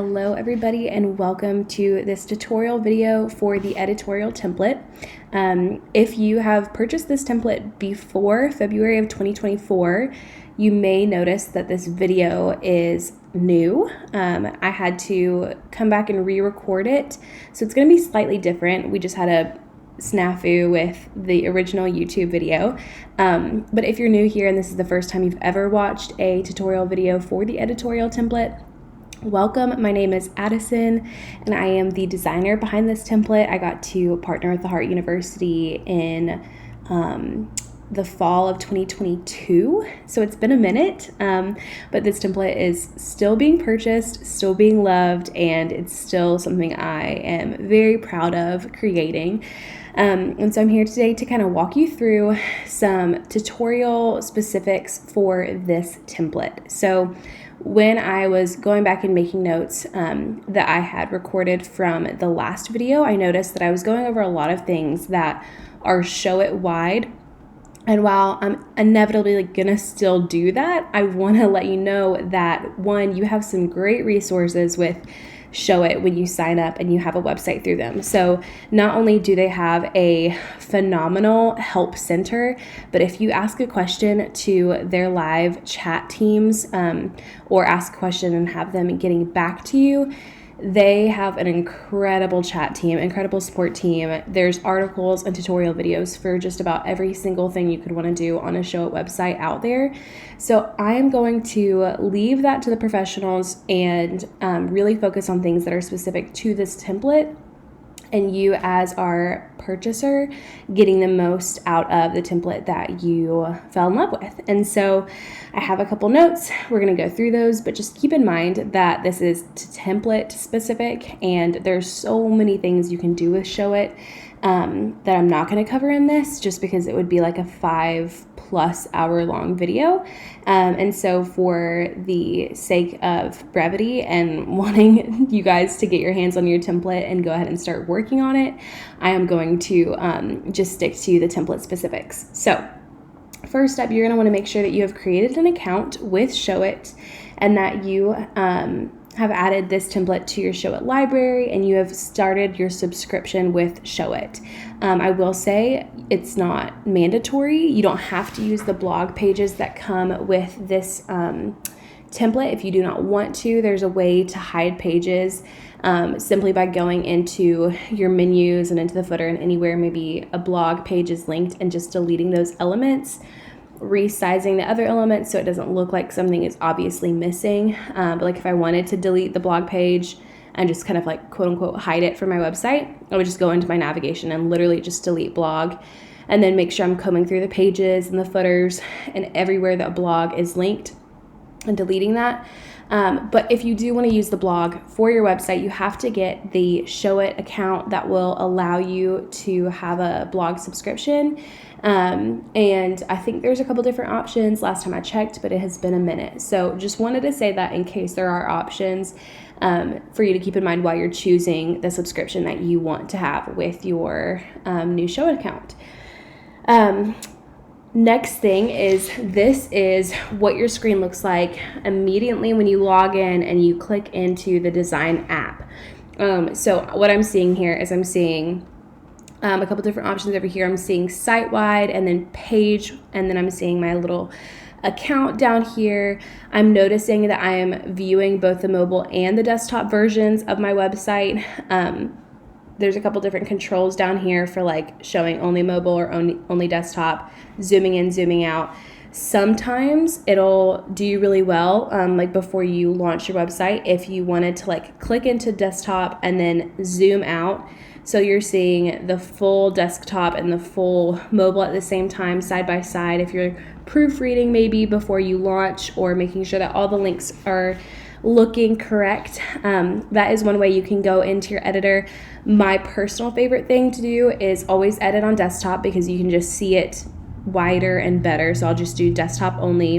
Hello everybody and welcome to this tutorial video for the editorial template. If you have purchased this template before February of 2024, you may notice that this video is new. I had to come back and re-record it, so it's going to be slightly different. We just had a snafu with the original YouTube video. But if you're new here and this is the first time you've ever watched a tutorial video for the editorial template, welcome. My name is Addison and I am the designer behind this template. I got to partner with the Heart University in the fall of 2022, so it's been a minute, but this template is still being purchased, still being loved, and it's still something I am very proud of creating. And so I'm here today to kind of walk you through some tutorial specifics for this template. So when I was going back and making notes that I had recorded from the last video, I noticed that I was going over a lot of things that are show it wide. And while I'm inevitably gonna still do that, I wanna let you know that one, you have some great resources with Show It when you sign up and you have a website through them. So not only do they have a phenomenal help center, but if you ask a question to their live chat teams or ask a question and have them getting back to you, they have an incredible chat team, incredible support team. There's articles and tutorial videos for just about every single thing you could want to do on a Show It website out there. So I am going to leave that to the professionals and really focus on things that are specific to this template, and you as our purchaser getting the most out of the template that you fell in love with. And so I have a couple notes. We're going to go through those, but just keep in mind that this is template specific and there's so many things you can do with Show It that I'm not going to cover in this, just because it would be like a 5+ hour long video. And so for the sake of brevity and wanting you guys to get your hands on your template and go ahead and start working on it, I am going to just stick to the template specifics. So first up, you're going to want to make sure that you have created an account with Show It and that you have added this template to your Show It library and you have started your subscription with Show It. I will say it's not mandatory. You don't have to use the blog pages that come with this template if you do not want to. There's a way to hide pages simply by going into your menus and into the footer and anywhere maybe a blog page is linked and just deleting those elements, resizing the other elements so it doesn't look like something is obviously missing. But like if I wanted to delete the blog page and just kind of like quote unquote hide it from my website, I would just go into my navigation and literally just delete blog and then make sure I'm combing through the pages and the footers and everywhere that blog is linked and deleting that. But if you do want to use the blog for your website, you have to get the Show It account that will allow you to have a blog subscription. And I think there's a couple different options last time I checked, but it has been a minute. So just wanted to say that in case there are options for you to keep in mind while you're choosing the subscription that you want to have with your new Show It account. Next thing is, this is what your screen looks like immediately when you log in and you click into the design app. So what I'm seeing here is I'm seeing a couple different options over here. I'm seeing site-wide and then page, and then I'm seeing my little account down here. I'm noticing that I am viewing both the mobile and the desktop versions of my website. There's a couple different controls down here for like showing only mobile or only desktop, zooming in, zooming out. Sometimes it'll do really well, like before you launch your website, if you wanted to like click into desktop and then zoom out. So you're seeing the full desktop and the full mobile at the same time, side by side. If you're proofreading maybe before you launch or making sure that all the links are looking correct, that is one way you can go into your editor. My personal favorite thing to do is always edit on desktop because you can just see it wider and better. So I'll just do desktop only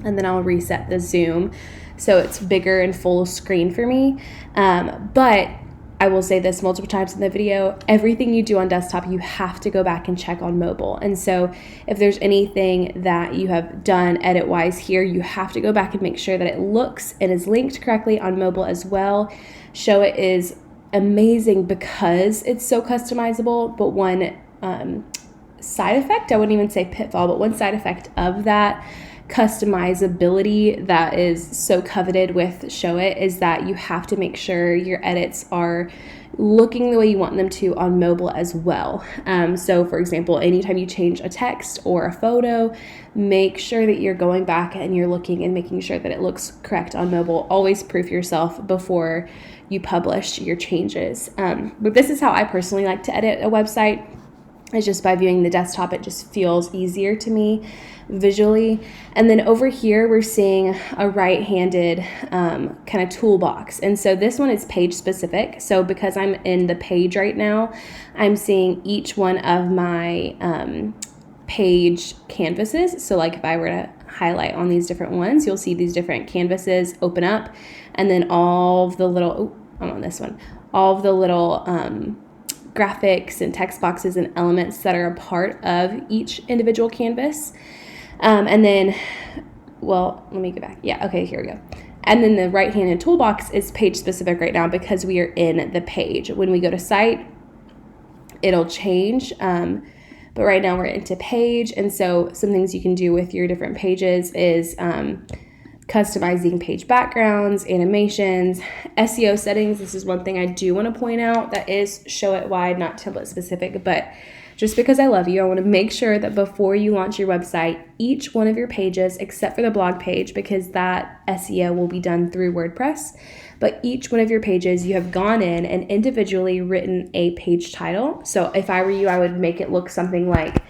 and then I'll reset the zoom so it's bigger and full screen for me. But I will say this multiple times in the video, everything you do on desktop, you have to go back and check on mobile. And so if there's anything that you have done edit-wise here, you have to go back and make sure that it looks and is linked correctly on mobile as well. Showit is amazing because it's so customizable, but one side effect, I wouldn't even say pitfall, but one side effect of that customizability that is so coveted with Showit is that you have to make sure your edits are looking the way you want them to on mobile as well. So for example, anytime you change a text or a photo, make sure that you're going back and you're looking and making sure that it looks correct on mobile. Always proof yourself before you publish your changes. But this is how I personally like to edit a website. It's just by viewing the desktop, it just feels easier to me visually. And then over here, we're seeing a right-handed kind of toolbox. And so this one is page specific. So because I'm in the page right now, I'm seeing each one of my page canvases. So like if I were to highlight on these different ones, you'll see these different canvases open up, and then all of the little, I'm on this one, all of the little graphics and text boxes and elements that are a part of each individual canvas. And then, well, let me go back. Yeah, okay, here we go. And then the right-handed toolbox is page specific right now because we are in the page. When we go to site, it'll change. But right now we're into page. And so some things you can do with your different pages is customizing page backgrounds, animations, SEO settings. This is one thing I do want to point out that is Showit wide, not template specific, but just because I love you, I want to make sure that before you launch your website, each one of your pages, except for the blog page, because that SEO will be done through WordPress, but each one of your pages, you have gone in and individually written a page title. So if I were you, I would make it look something like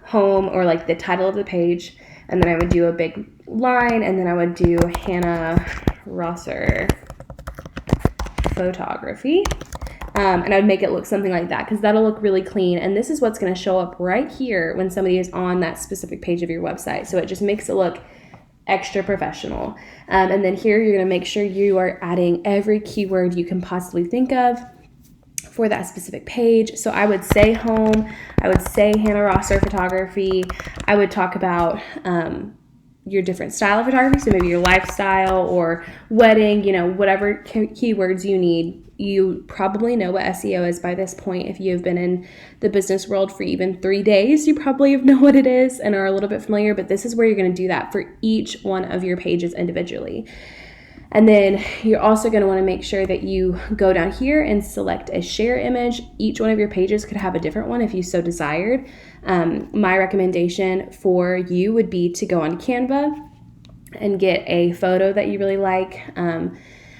home or like the title of the page, and then I would do a big line, and then I would do Hannah Rosser photography. And I'd make it look something like that because that'll look really clean. And this is what's going to show up right here when somebody is on that specific page of your website. So it just makes it look extra professional. And then here you're going to make sure you are adding every keyword you can possibly think of for that specific page. So I would say home, I would say Hannah Rosser photography. I would talk about your different style of photography, so maybe your lifestyle or wedding, whatever keywords you need. You probably know what SEO is by this point. If you've been in the business world for even 3 days, you probably know what it is and are a little bit familiar, but this is where you're going to do that for each one of your pages individually. And then you're also going to want to make sure that you go down here and select a share image. Each one of your pages could have a different one if you so desired. My recommendation for you would be to go on Canva and get a photo that you really like,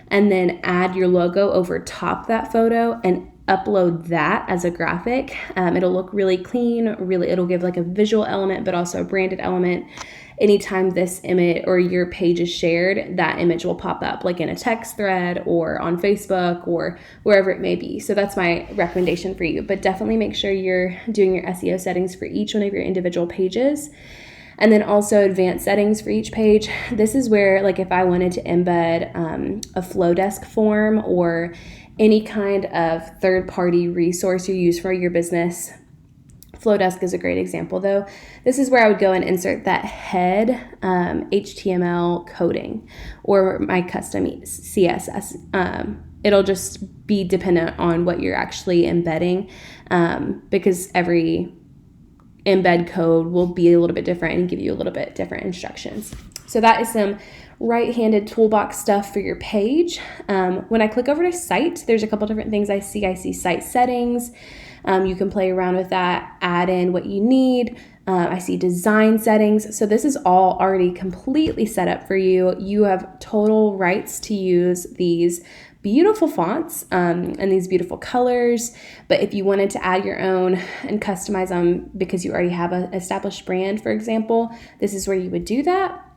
and then add your logo over top that photo and upload that as a graphic. It'll look really clean, it'll give like a visual element, but also a branded element. Anytime this image or your page is shared, that image will pop up like in a text thread or on Facebook or wherever it may be. So that's my recommendation for you. But definitely make sure you're doing your SEO settings for each one of your individual pages. And then also advanced settings for each page. This is where, like, if I wanted to embed a Flowdesk form or any kind of third-party resource you use for your business, Flowdesk is a great example, though. This is where I would go and insert that head HTML coding or my custom CSS. It'll just be dependent on what you're actually embedding, because every embed code will be a little bit different and give you a little bit different instructions. So that is some right-handed toolbox stuff for your page. When I click over to site, there's a couple different things I see. I see site settings. You can play around with that, add in what you need. I see design settings. So this is all already completely set up for you. You have total rights to use these beautiful fonts and these beautiful colors. But if you wanted to add your own and customize them because you already have an established brand, for example, this is where you would do that.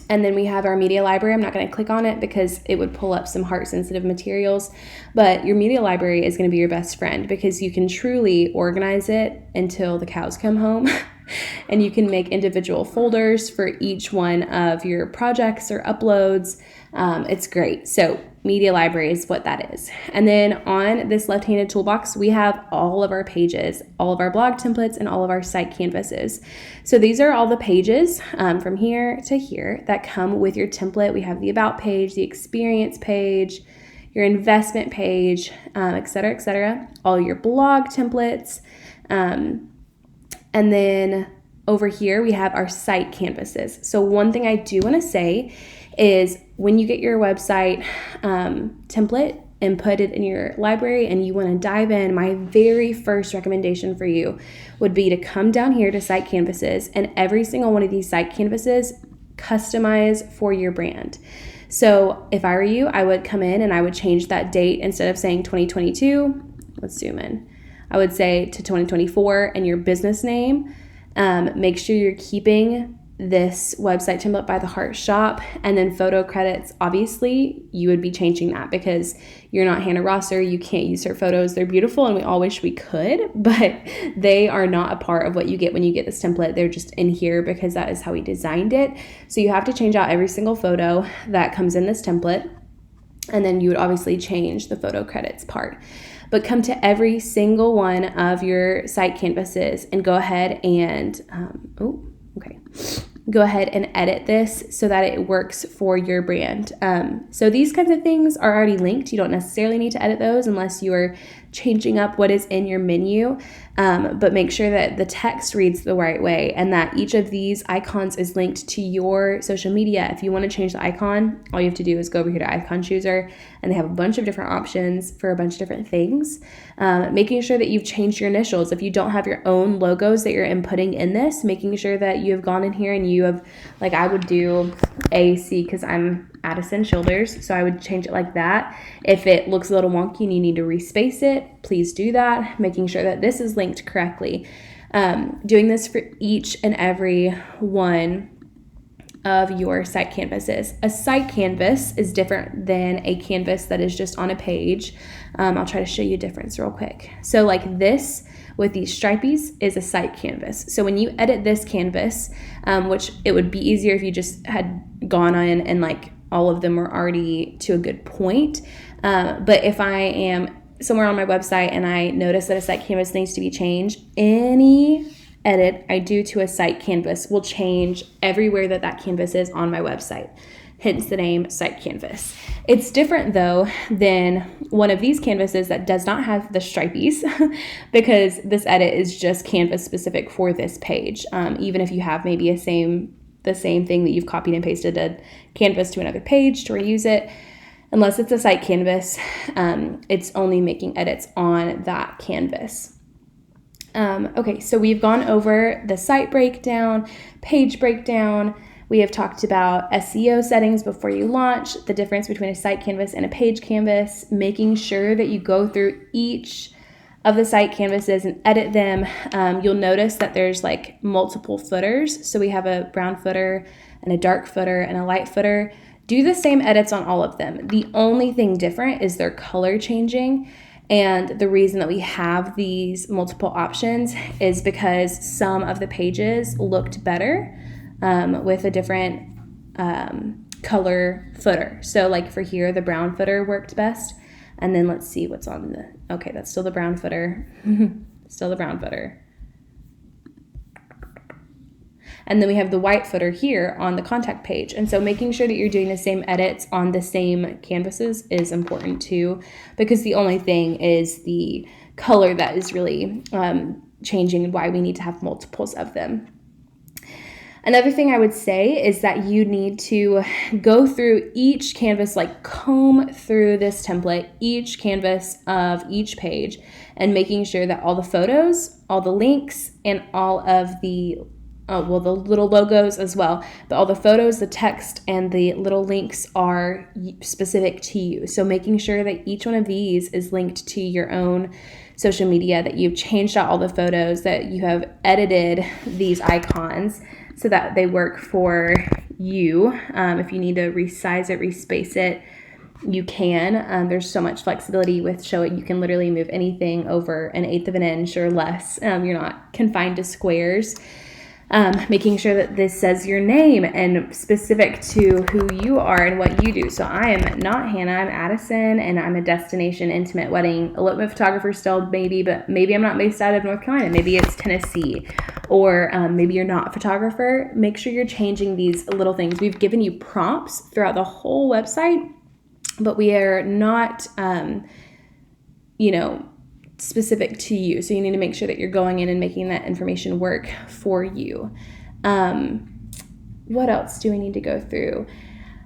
And then we have our media library. I'm not going to click on it because it would pull up some heart-sensitive materials. But your media library is going to be your best friend because you can truly organize it until the cows come home. And you can make individual folders for each one of your projects or uploads. It's great. So media library is what that is. And then on this left-handed toolbox, we have all of our pages, all of our blog templates, and all of our site canvases. So these are all the pages from here to here that come with your template. We have the about page, the experience page, your investment page, et cetera, all your blog templates. And then over here, we have our site canvases. So one thing I do want to say is when you get your website template and put it in your library and you want to dive in, my very first recommendation for you would be to come down here to site canvases, and every single one of these site canvases customize for your brand. So if I were you, I would come in and I would change that date. Instead of saying 2022, let's zoom in, I would say to 2024 and your business name. Make sure you're keeping this website template by the heart shop, and then photo credits. Obviously, you would be changing that because you're not Hannah Rosser. You can't use her photos. They're beautiful and we all wish we could, but they are not a part of what you get when you get this template. They're just in here because that is how we designed it. So you have to change out every single photo that comes in this template, and then you would obviously change the photo credits part. But come to every single one of your site canvases and go ahead and, go ahead and edit this so that it works for your brand. So these kinds of things are already linked. You don't necessarily need to edit those unless you are changing up what is in your menu, but make sure that the text reads the right way and that each of these icons is linked to your social media. If you want to change the icon, all you have to do is go over here to Icon Chooser, and they have a bunch of different options for a bunch of different things. Making sure that you've changed your initials. If you don't have your own logos that you're inputting in this, making sure that you have gone in here and you have, like I would do AC because I'm Addison Childers, so I would change it like that. If it looks a little wonky and you need to respace it, please do that, making sure that this is linked correctly. Doing this for each and every one of your site canvases. A site canvas is different than a canvas that is just on a page. I'll try to show you a difference real quick. So like this with these stripies is a site canvas. So when you edit this canvas, which it would be easier if you just had gone on and like all of them were already to a good point. But if I am somewhere on my website and I notice that a site canvas needs to be changed, any edit I do to a site canvas will change everywhere that that canvas is on my website. Hence the name site canvas. It's different though than one of these canvases that does not have the stripies because this edit is just canvas specific for this page. Even if you have maybe the same thing that you've copied and pasted a canvas to another page to reuse it, unless it's a site canvas, it's only making edits on that canvas. Okay, so we've gone over the site breakdown, page breakdown. We have talked about SEO settings before you launch, the difference between a site canvas and a page canvas, making sure that you go through each of the site canvases and edit them. You'll notice that there's like multiple footers. So we have a brown footer and a dark footer and a light footer. Do the same edits on all of them. The only thing different is their color changing. And the reason that we have these multiple options is because some of the pages looked better with a different color footer. So like for here, the brown footer worked best. And then let's see what's on the, okay, that's still the brown footer. Still the brown footer. And then we have the white footer here on the contact page. And so making sure that you're doing the same edits on the same canvases is important too, because the only thing is the color that is really changing and why we need to have multiples of them. Another thing I would say is that you need to go through each canvas, like comb through this template, each canvas of each page, and making sure that all the photos, all the links, and all of the the little logos as well, but all the photos, the text, and the little links are specific to you. So making sure that each one of these is linked to your own social media, that you've changed out all the photos, that you have edited these icons so that they work for you. If you need to resize it, respace it, you can. There's so much flexibility with Showit. You can literally move anything over 1/8 of an inch or less. You're not confined to squares. making sure that this says your name and specific to who you are and what you do. So I am not Hannah, I'm Addison, and I'm a destination intimate wedding elopement photographer still, maybe, but maybe I'm not based out of North Carolina. Maybe it's Tennessee, or maybe you're not a photographer. Make sure you're changing these little things. We've given you prompts throughout the whole website, but we are not, specific to you. So you need to make sure that you're going in and making that information work for you. What else do we need to go through?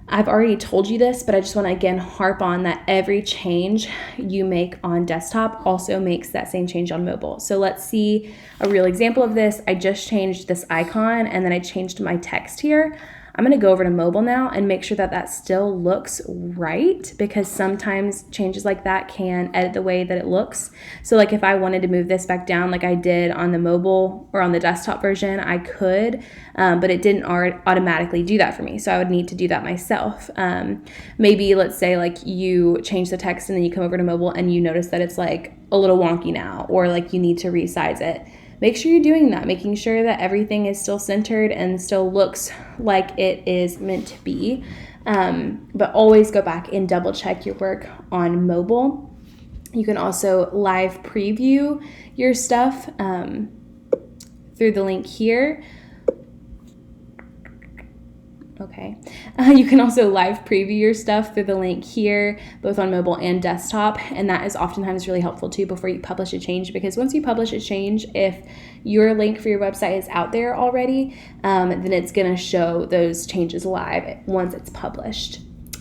I've already told you this, but I just want to again harp on that every change you make on desktop also makes that same change on mobile. So let's see a real example of this. I just changed this icon and then I changed my text here. I'm going to go over to mobile now and make sure that that still looks right, because sometimes changes like that can edit the way that it looks. So like if I wanted to move this back down like I did on the mobile or on the desktop version, I could, but it didn't automatically do that for me. So I would need to do that myself. Maybe let's say like you change the text and then you come over to mobile and you notice that it's like a little wonky now, or like you need to resize it. Make sure you're doing that, making sure that everything is still centered and still looks like it is meant to be. But always go back and double check your work on mobile. You can also live preview your stuff through the link here. Okay. You can also live preview your stuff through the link here, both on mobile and desktop. And that is oftentimes really helpful too before you publish a change, because once you publish a change, if your link for your website is out there already, then it's going to show those changes live once it's published.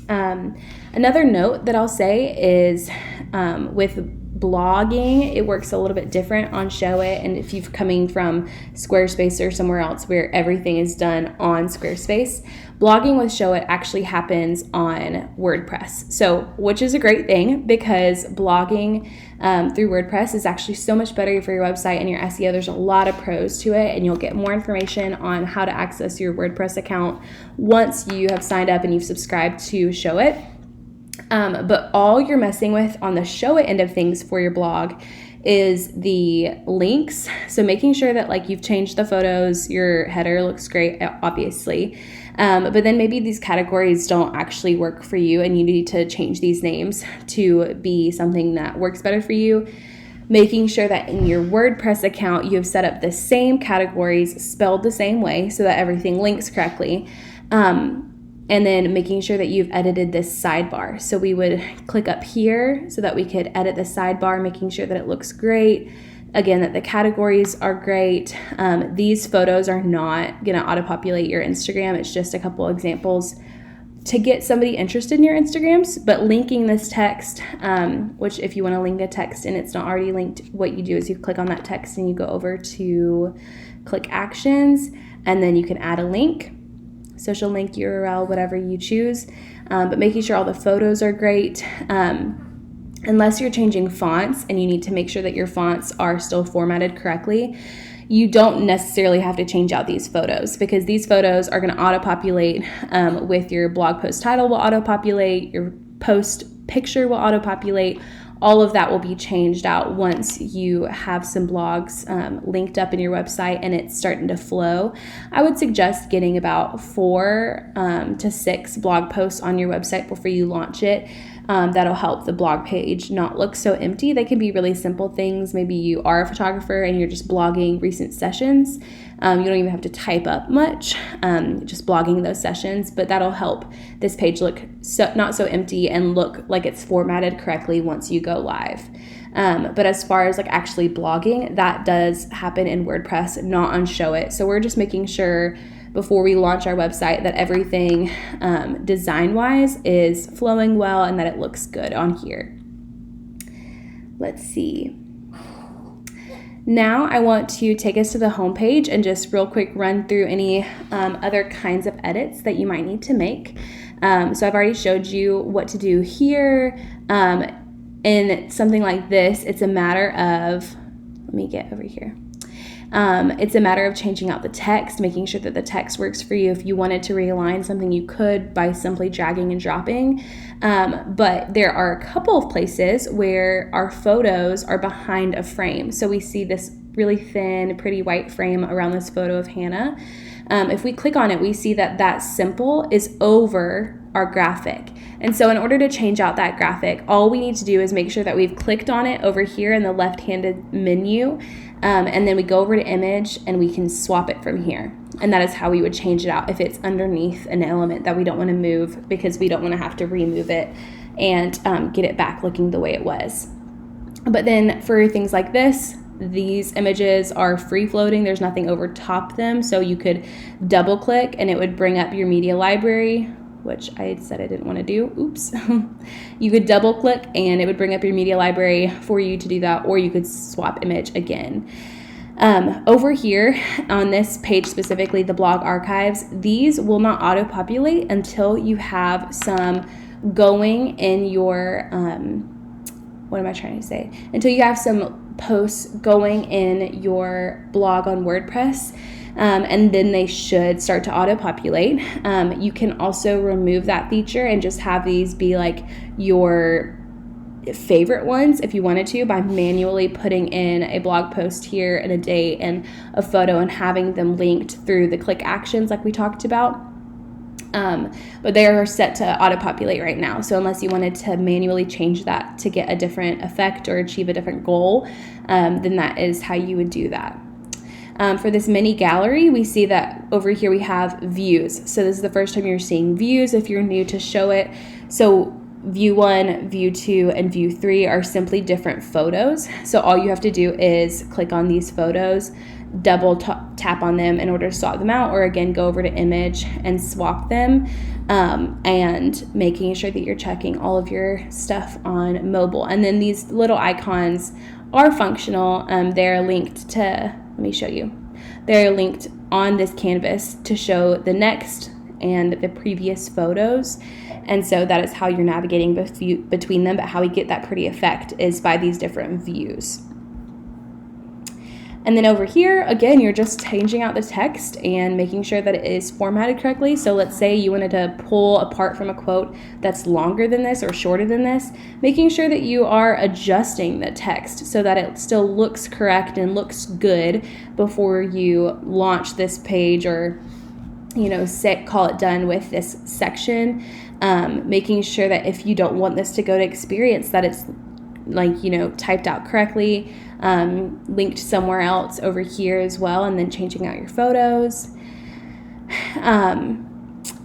Another note that I'll say is with blogging, it works a little bit different on Show It. And if you're coming from Squarespace or somewhere else where everything is done on Squarespace, blogging with Show It actually happens on WordPress. So, which is a great thing, because blogging through WordPress is actually so much better for your website and your SEO. There's a lot of pros to it, and you'll get more information on how to access your WordPress account once you have signed up and you've subscribed to Show It. But all you're messing with on the Show It end of things for your blog is the links. So making sure that like you've changed the photos, your header looks great, obviously. But then maybe these categories don't actually work for you and you need to change these names to be something that works better for you. Making sure that in your WordPress account, you have set up the same categories spelled the same way so that everything links correctly. And then making sure that you've edited this sidebar. So we would click up here so that we could edit the sidebar, making sure that it looks great. Again, that the categories are great. These photos are not gonna auto-populate your Instagram. It's just a couple examples to get somebody interested in your Instagrams. But linking this text, which if you wanna link a text and it's not already linked, what you do is you click on that text and you go over to click actions, and then you can add a link. Social link, URL, whatever you choose, but making sure all the photos are great. Unless you're changing fonts and you need to make sure that your fonts are still formatted correctly, you don't necessarily have to change out these photos, because these photos are going to auto-populate with your blog post title will auto-populate, your post picture will auto-populate. All of that will be changed out once you have some blogs linked up in your website and it's starting to flow. I would suggest getting about 4 to 6 blog posts on your website before you launch it. That'll help the blog page not look so empty. They can be really simple things. Maybe you are a photographer and you're just blogging recent sessions. You don't even have to type up much, just blogging those sessions, but that'll help this page look not so empty and look like it's formatted correctly once you go live. But as far as like actually blogging, that does happen in WordPress, not on Show It. So we're just making sure before we launch our website that everything design-wise is flowing well and that it looks good on here. Let's see. Now I want to take us to the home page and just real quick run through any other kinds of edits that you might need to make. So I've already showed you what to do here. In something like this, it's a matter of, let me get over here. It's a matter of changing out the text, making sure that the text works for you. If you wanted to realign something, you could by simply dragging and dropping. But there are a couple of places where our photos are behind a frame. So we see this really thin, pretty white frame around this photo of Hannah. If we click on it, we see that that symbol is over our graphic. And so in order to change out that graphic, all we need to do is make sure that we've clicked on it over here in the left-handed menu, and then we go over to image and we can swap it from here. And that is how we would change it out if it's underneath an element that we don't want to move, because we don't want to have to remove it and get it back looking the way it was. But then for things like this, these images are free floating. There's nothing over top them. So you could double click and it would bring up your media library, which I said I didn't want to do. Oops. You could double click and it would bring up your media library for you to do that, or you could swap image again. Over here on this page specifically, the blog archives, these will not auto-populate until you have some going in your, what am I trying to say? Until you have some posts going in your blog on WordPress. And then they should start to auto-populate. You can also remove that feature and just have these be like your favorite ones if you wanted to, by manually putting in a blog post here and a date and a photo and having them linked through the click actions like we talked about. But they are set to auto-populate right now. So unless you wanted to manually change that to get a different effect or achieve a different goal, then that is how you would do that. For this mini gallery, we see that over here we have views. So this is the first time you're seeing views if you're new to Show It. So view 1, view 2, and view 3 are simply different photos. So all you have to do is click on these photos, double tap on them in order to swap them out, or again, go over to image and swap them, and making sure that you're checking all of your stuff on mobile. And then these little icons are functional. They're linked to, let me show you. They're linked on this canvas to show the next and the previous photos. And so that is how you're navigating between them, but how we get that pretty effect is by these different views. And then over here, again, you're just changing out the text and making sure that it is formatted correctly. So let's say you wanted to pull apart from a quote that's longer than this or shorter than this, making sure that you are adjusting the text so that it still looks correct and looks good before you launch this page, or call it done with this section. Making sure that if you don't want this to go to experience, that it's typed out correctly, linked somewhere else over here as well, and then changing out your photos.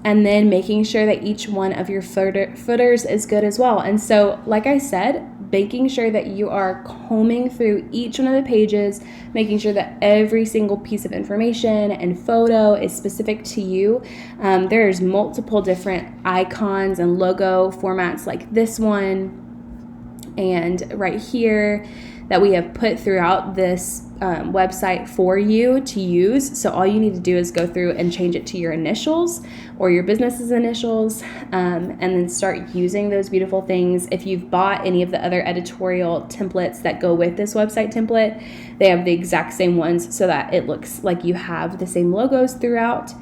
And then making sure that each one of your footers is good as well. And so, like I said, making sure that you are combing through each one of the pages, making sure that every single piece of information and photo is specific to you. There's multiple different icons and logo formats like this one and right here that we have put throughout this website for you to use. So all you need to do is go through and change it to your initials or your business's initials, and then start using those beautiful things. If you've bought any of the other editorial templates that go with this website template, they have the exact same ones so that it looks like you have the same logos throughout.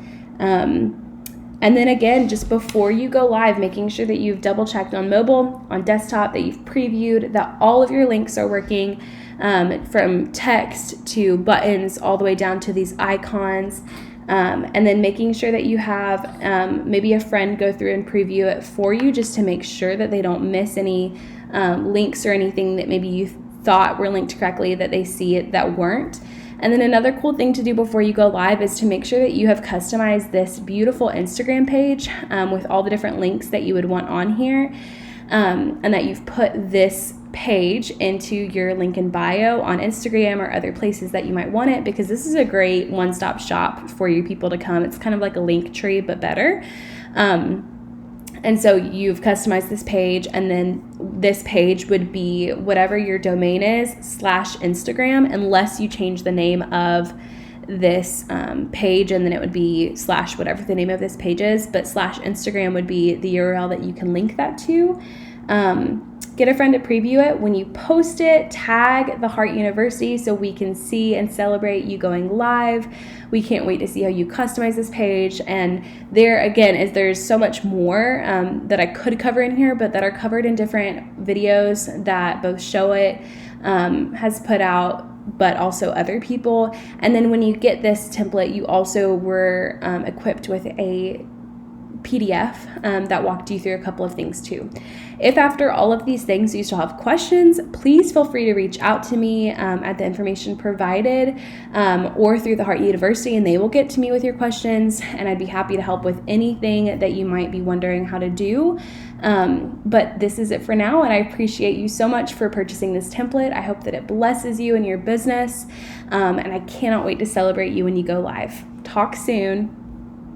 And then again, just before you go live, making sure that you've double checked on mobile, on desktop, that you've previewed, that all of your links are working, from text to buttons all the way down to these icons. And then making sure that you have maybe a friend go through and preview it for you, just to make sure that they don't miss any links or anything that maybe you thought were linked correctly that they see it that weren't. And then another cool thing to do before you go live is to make sure that you have customized this beautiful Instagram page with all the different links that you would want on here, and that you've put this page into your link in bio on Instagram or other places that you might want it, because this is a great one-stop shop for you people to come. It's kind of like a link tree, but better. And so you've customized this page, and then this page would be whatever your domain is /Instagram, unless you change the name of this page, and then it would be / whatever the name of this page is, but /Instagram would be the URL that you can link that to. Get a friend to preview it. When you post it, tag the Heart University so we can see and celebrate you going live. We can't wait to see how you customize this page. And there again there's so much more that I could cover in here, but that are covered in different videos that both Show It has put out but also other people. And then when you get this template, you also were equipped with a PDF that walked you through a couple of things too. If after all of these things you still have questions, please feel free to reach out to me at the information provided or through the Heart University, and they will get to me with your questions, and I'd be happy to help with anything that you might be wondering how to do. But this is it for now, and I appreciate you so much for purchasing this template. I hope that it blesses you and your business, and I cannot wait to celebrate you when you go live. Talk soon.